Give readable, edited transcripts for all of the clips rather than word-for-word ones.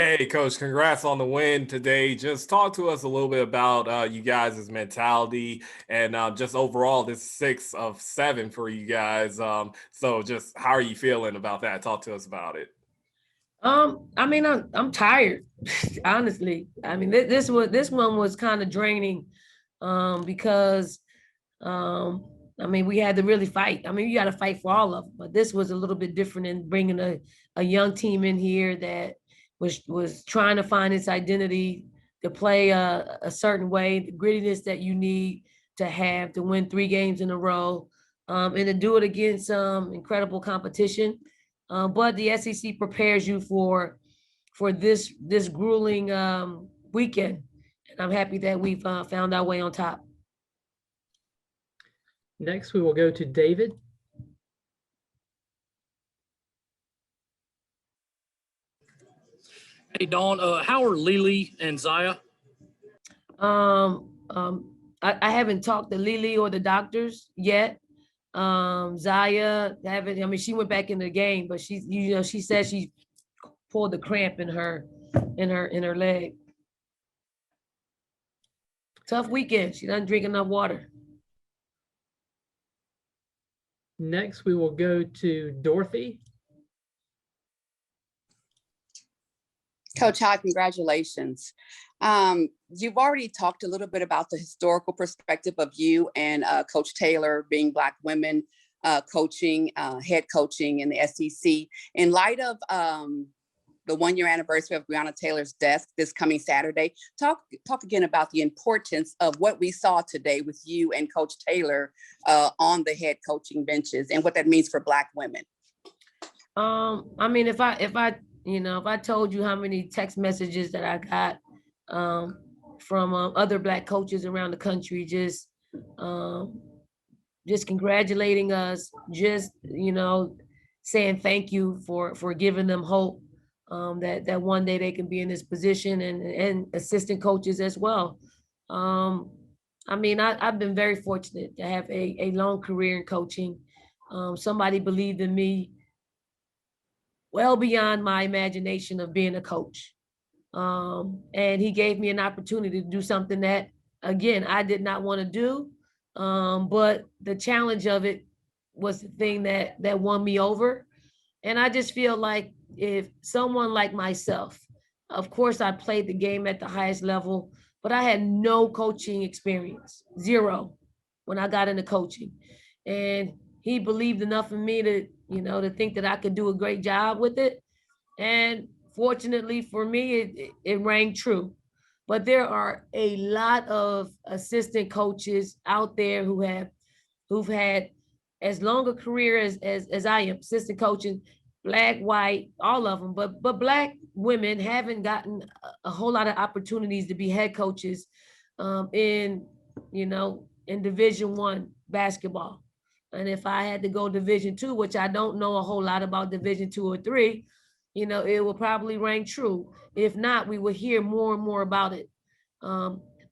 Hey, Coach, congrats on the win today. Just talk to us a little bit about you guys' mentality and just overall this 6 of 7 for you guys. So just how are you feeling about that? Talk to us about it. I mean, I'm tired, honestly. I mean, this one was kind of draining, because um, I mean, we had to really fight. I mean, you got to fight for all of them, but this was a little bit different in bringing a young team in here that was trying to find its identity to play a certain way, the grittiness that you need to have to win 3 games in a row, and to do it against incredible competition. But the SEC prepares you for this grueling weekend, and I'm happy that we've found our way on top. Next, we will go to David. Hey, Dawn, how are Lily and Zaya? Um, um, I haven't talked to Lily or the doctors yet. Zaya haven't. I mean, she went back in the game, but she said she pulled the cramp in her leg. Tough weekend. She doesn't drink enough water. Next, we will go to Dorothy. Coach, hi, congratulations. You've already talked a little bit about the historical perspective of you and Coach Taylor being Black women coaching, head coaching in the SEC. In light of the 1-year anniversary of Breonna Taylor's death this coming Saturday, talk again about the importance of what we saw today with you and Coach Taylor on the head coaching benches and what that means for Black women. I mean, if I told you how many text messages that I got from other Black coaches around the country, just congratulating us, saying thank you for giving them hope, that one day they can be in this position, and assistant coaches as well. I mean, I've been very fortunate to have a long career in coaching. Somebody believed in me well beyond my imagination of being a coach. And he gave me an opportunity to do something that, again, I did not want to do. But the challenge of it was the thing that won me over. And I just feel like if someone like myself, of course, I played the game at the highest level, but I had no coaching experience, zero, when I got into coaching. And he believed enough in me to think that I could do a great job with it. And fortunately for me, it rang true. But there are a lot of assistant coaches out there who've had as long a career as I am, assistant coaching, Black, white, all of them. But Black women haven't gotten a whole lot of opportunities to be head coaches in Division I basketball. And if I had to go Division II, which I don't know a whole lot about Division II or III, it will probably ring true. If not, we will hear more and more about it.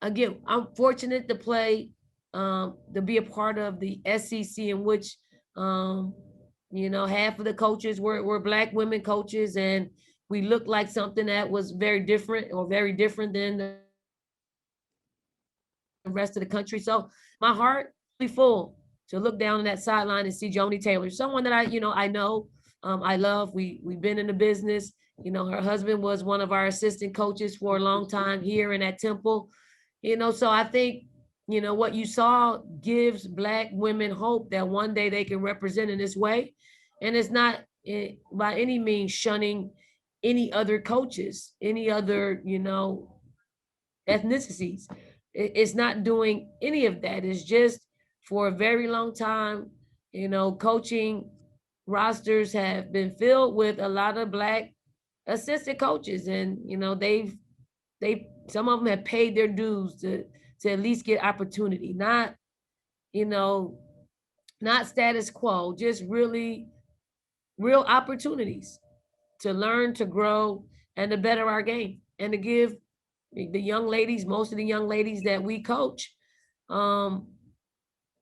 Again, I'm fortunate to be a part of the SEC, in which half of the coaches were Black women coaches, and we looked like something that was very different than the rest of the country. So my heart really full to look down on that sideline and see Joni Taylor, someone that I know, I love. We've been in the business. Her husband was one of our assistant coaches for a long time here and at Temple. So I think, what you saw gives Black women hope that one day they can represent in this way. And it's not by any means shunning any other coaches, any other, ethnicities. It's not doing any of that. It's just for a very long time, coaching rosters have been filled with a lot of Black assistant coaches, and they some of them have paid their dues to at least get opportunity, not status quo, just really real opportunities to learn, to grow, and to better our game, and to give the young ladies, most of the young ladies that we coach,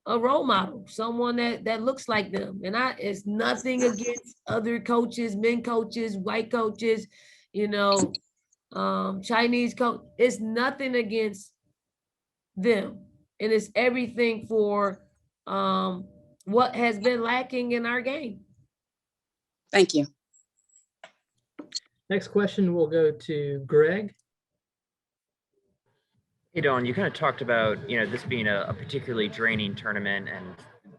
a role model, someone that looks like them. And it's nothing against other coaches, men coaches, white coaches, Chinese coach. It's nothing against them, and it's everything for what has been lacking in our game. Thank you. Next question will go to Greg. Hey, Don, you kind of talked about, this being a particularly draining tournament and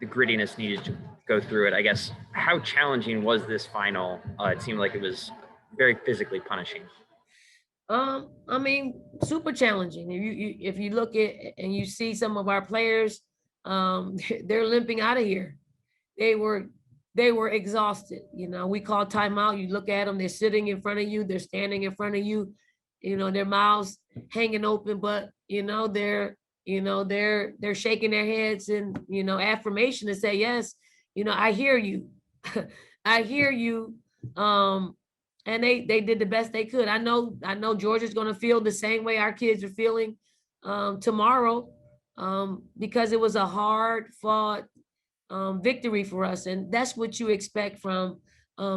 the grittiness needed to go through it. I guess, how challenging was this final? It seemed like it was very physically punishing. I mean, super challenging. If you look at and you see some of our players, they're limping out of here. They were exhausted. We call timeout. You look at them, they're sitting in front of you, they're standing in front of you, their mouths hanging open, but they're shaking their heads and affirmation to say, yes, I hear you. I hear you. And they did the best they could. I know Georgia's going to feel the same way our kids are feeling tomorrow, because it was a hard fought victory for us. And that's what you expect from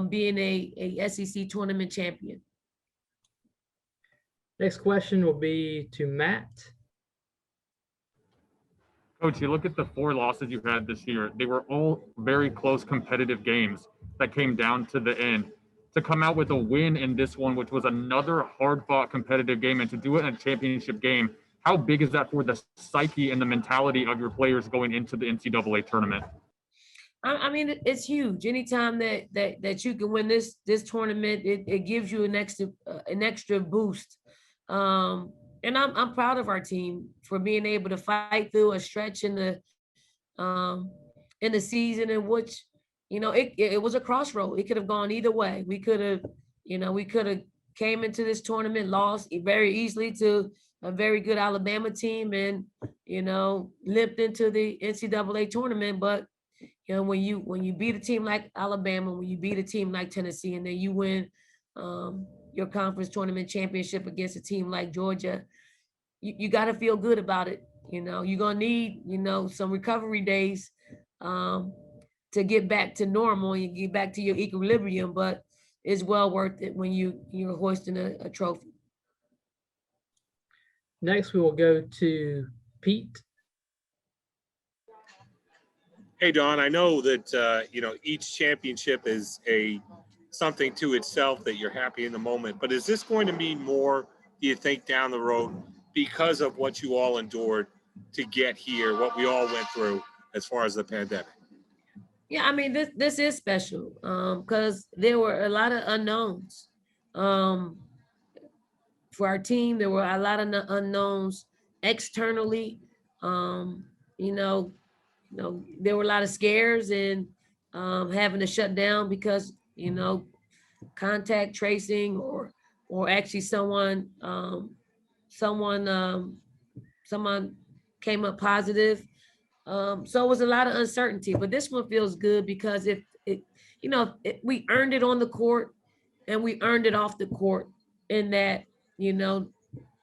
being a SEC tournament champion. Next question will be to Matt. Coach, you look at the 4 losses you had this year, they were all very close competitive games that came down to the end. To come out with a win in this one, which was another hard-fought competitive game, and to do it in a championship game, how big is that for the psyche and the mentality of your players going into the NCAA tournament? I mean, it's huge. Anytime that you can win this tournament, it gives you an extra boost. And I'm proud of our team for being able to fight through a stretch in the season in which, it was a crossroad. It could have gone either way. We could have came into this tournament, lost very easily to a very good Alabama team and, limped into the NCAA tournament. But, when you beat a team like Alabama, when you beat a team like Tennessee, and then you win your conference tournament championship against a team like Georgia, you got to feel good about it. You're going to need, some recovery days to get back to normal and get back to your equilibrium, but it's well worth it when you're hoisting a trophy. Next, we will go to Pete. Hey, Don, I know that, each championship is something to itself that you're happy in the moment, but is this going to mean more, do you think, down the road because of what you all endured to get here, what we all went through as far as the pandemic? Yeah, I mean, this is special because there were a lot of unknowns. For our team, there were a lot of unknowns externally. There were a lot of scares and having to shut down because, contact tracing or actually someone came up positive. So it was a lot of uncertainty, but this one feels good because we earned it on the court and we earned it off the court in that, none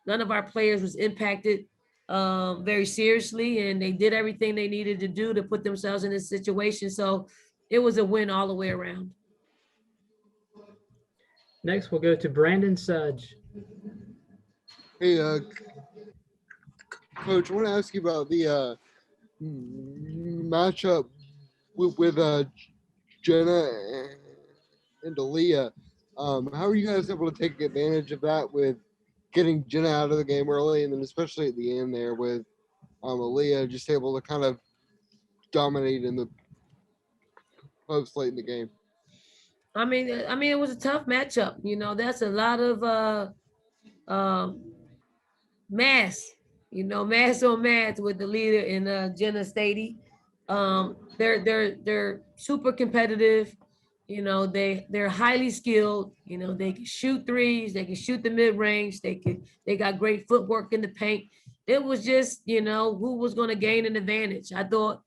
of our players was impacted very seriously, and they did everything they needed to do to put themselves in this situation. So it was a win all the way around. Next, we'll go to Brandon Sudge. Hey, Coach, I want to ask you about the matchup with Jenna and Aaliyah. How are you guys able to take advantage of that with getting Jenna out of the game early, and then especially at the end there with Aaliyah just able to kind of dominate in the post late in the game? I mean, it was a tough matchup. That's a lot of mass on mass with the leader in Jenna Staley. They're super competitive. They're highly skilled. They can shoot threes, they can shoot the mid range, they got great footwork in the paint. It was just, who was going to gain an advantage. I thought,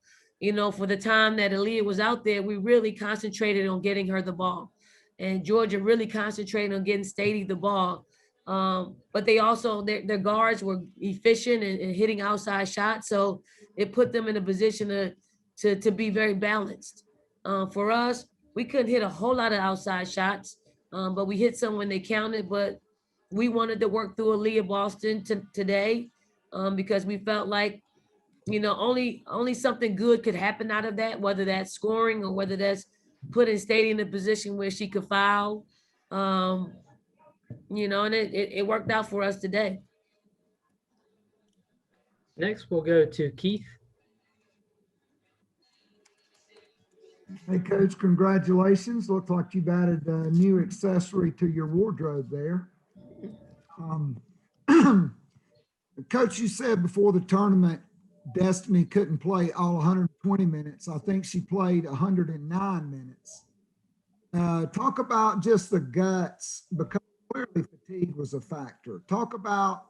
for the time that Aaliyah was out there, we really concentrated on getting her the ball. And Georgia really concentrated on getting Staley the ball. But they also, their guards were efficient and hitting outside shots. So it put them in a position to be very balanced. For us, we couldn't hit a whole lot of outside shots, but we hit some when they counted. But we wanted to work through Aaliyah Boston today, because we felt like, only something good could happen out of that, whether that's scoring or whether that's putting Staley in a position where she could foul. And it worked out for us today. Next, we'll go to Keith. Hey, Coach, congratulations. Looks like you've added a new accessory to your wardrobe there. Coach, you said before the tournament, Destiny couldn't play all 120 minutes. I think she played 109 minutes. Talk about just the guts, because clearly fatigue was a factor. Talk about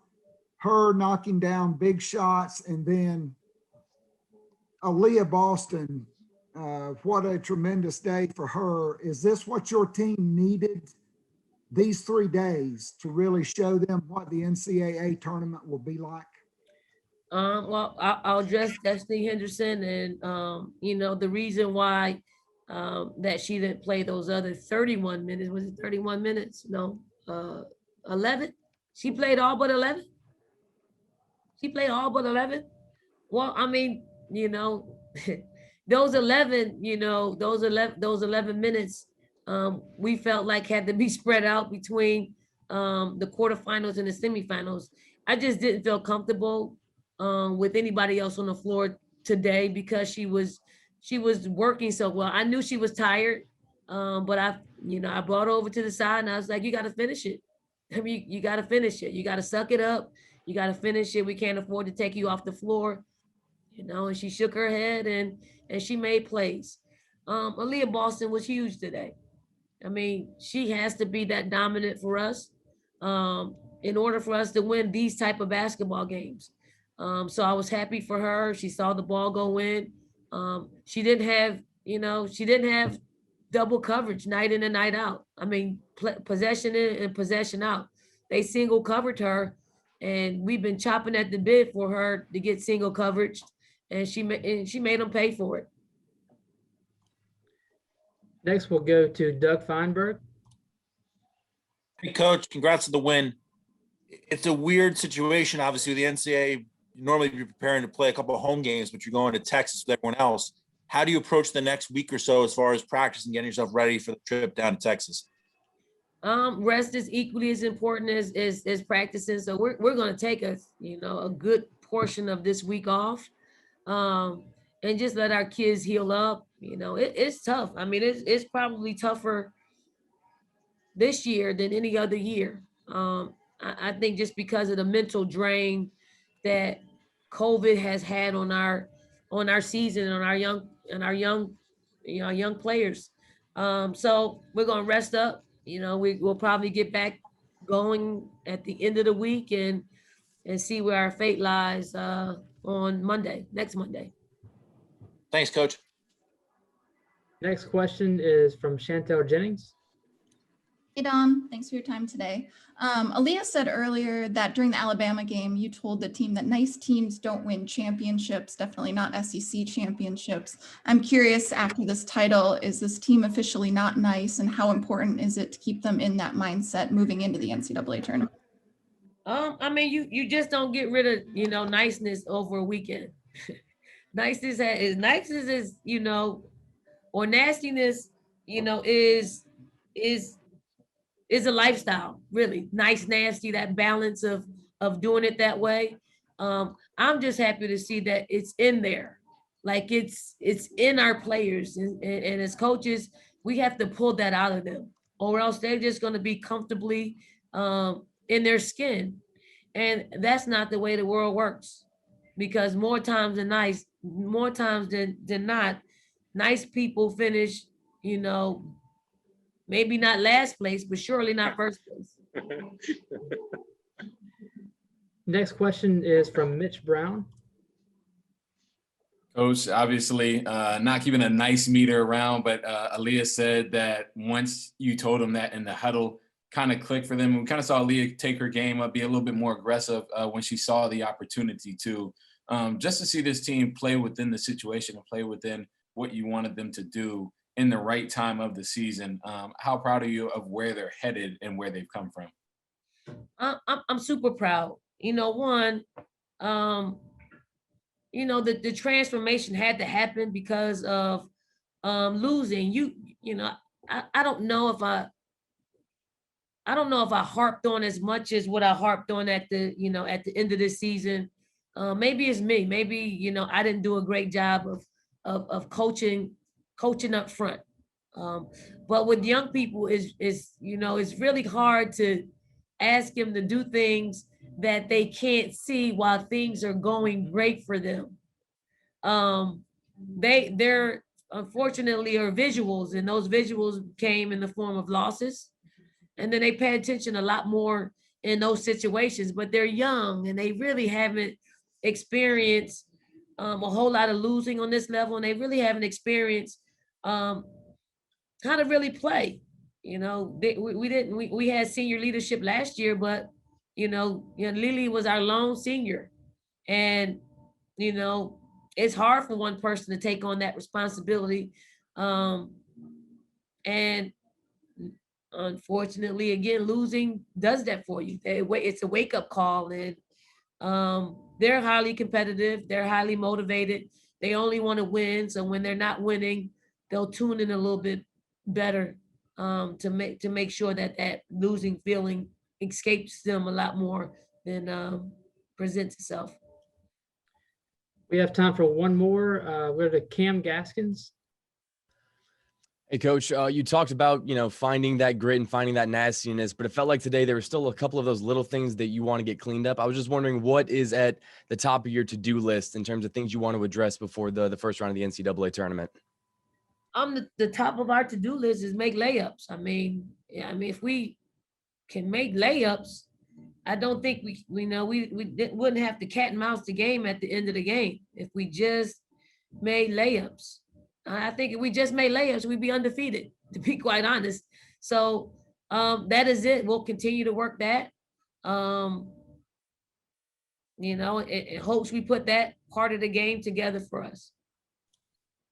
her knocking down big shots, and then Aaliyah Boston. What a tremendous day for her. Is this what your team needed these 3 days to really show them what the NCAA tournament will be like? Well, I'll address Destiny Henderson, and the reason why that she didn't play those other 31 minutes. Was it 31 minutes? No, 11. She played all but 11. She played all but 11. Well, I mean, those 11, those 11 minutes, we felt like had to be spread out between the quarterfinals and the semifinals. I just didn't feel comfortable with anybody else on the floor today, because she was working so well. I knew she was tired, but I brought her over to the side and I was like, you got to finish it. I mean, you got to finish it. You got to suck it up. You got to finish it. We can't afford to take you off the floor. And she shook her head and she made plays. Aaliyah Boston was huge today. I mean, she has to be that dominant for us in order for us to win these type of basketball games. So I was happy for her. She saw the ball go in. She didn't have double coverage night in and night out. I mean, possession in and possession out. They single covered her, and we've been chopping at the bit for her to get single coverage, and she made them pay for it. Next, we'll go to Doug Feinberg. Hey, Coach, congrats on the win. It's a weird situation, obviously, with the NCAA. You normally be preparing to play a couple of home games, but you're going to Texas with everyone else. How do you approach the next week or so as far as practice and getting yourself ready for the trip down to Texas? Rest is equally as important as practicing. So we're going to take a good portion of this week off, and just let our kids heal up. It's tough. I mean, it's probably tougher this year than any other year. I think just because of the mental drain that COVID has had on our season, on our young players. So we're gonna rest up. We'll probably get back going at the end of the week and see where our fate lies on next Monday. Thanks, Coach. Next question is from Chantel Jennings. Hey, Don. Thanks for your time today. Aaliyah said earlier that during the Alabama game, you told the team that nice teams don't win championships, definitely not SEC championships. I'm curious, after this title, is this team officially not nice, and how important is it to keep them in that mindset moving into the NCAA tournament? I mean, you just don't get rid of, niceness over a weekend. Niceness is, or nastiness, is a lifestyle, really. Nice, nasty, that balance of doing it that way. I'm just happy to see that it's in there. Like it's in our players. And as coaches, we have to pull that out of them, or else they're just going to be comfortably in their skin. And that's not the way the world works, because more times than not, nice people finish, maybe not last place, but surely not first place. Next question is from Mitch Brown. Coach, obviously not keeping a nice meter around, but Aaliyah said that once you told him that in the huddle, kind of clicked for them. We kind of saw Aaliyah take her game up, be a little bit more aggressive when she saw the opportunity to. Just to see this team play within the situation and play within what you wanted them to do in the right time of the season. How proud are you of where they're headed and where they've come from? I'm super proud. One, the transformation had to happen because of losing. I don't know if I harped on as much as what I harped on at the end of this season. Maybe it's me. Maybe I didn't do a great job of coaching up front. But with young people, it's really hard to ask them to do things that they can't see while things are going great for them. They're unfortunately are visuals, and those visuals came in the form of losses. And then they pay attention a lot more in those situations, but they're young and they really haven't experienced a whole lot of losing on this level, and they really haven't experienced how to really play. We had senior leadership last year, but Lily was our lone senior, and it's hard for one person to take on that responsibility. And unfortunately, again, losing does that for you. It's a wake-up call, and they're highly competitive. They're highly motivated. They only want to win. So when they're not winning, they'll tune in a little bit better to make sure that losing feeling escapes them a lot more than presents itself. We have time for one more. We're to Cam Gaskins. Hey, Coach, you talked about, finding that grit and finding that nastiness, but it felt like today there were still a couple of those little things that you want to get cleaned up. I was just wondering what is at the top of your to-do list in terms of things you want to address before the first round of the NCAA tournament. The top of our to-do list is make layups. If we can make layups, I don't think we wouldn't have to cat and mouse the game at the end of the game if we just made layups. I think if we just made layups, we'd be undefeated, to be quite honest. So that is it. We'll continue to work that. In hopes we put that part of the game together for us.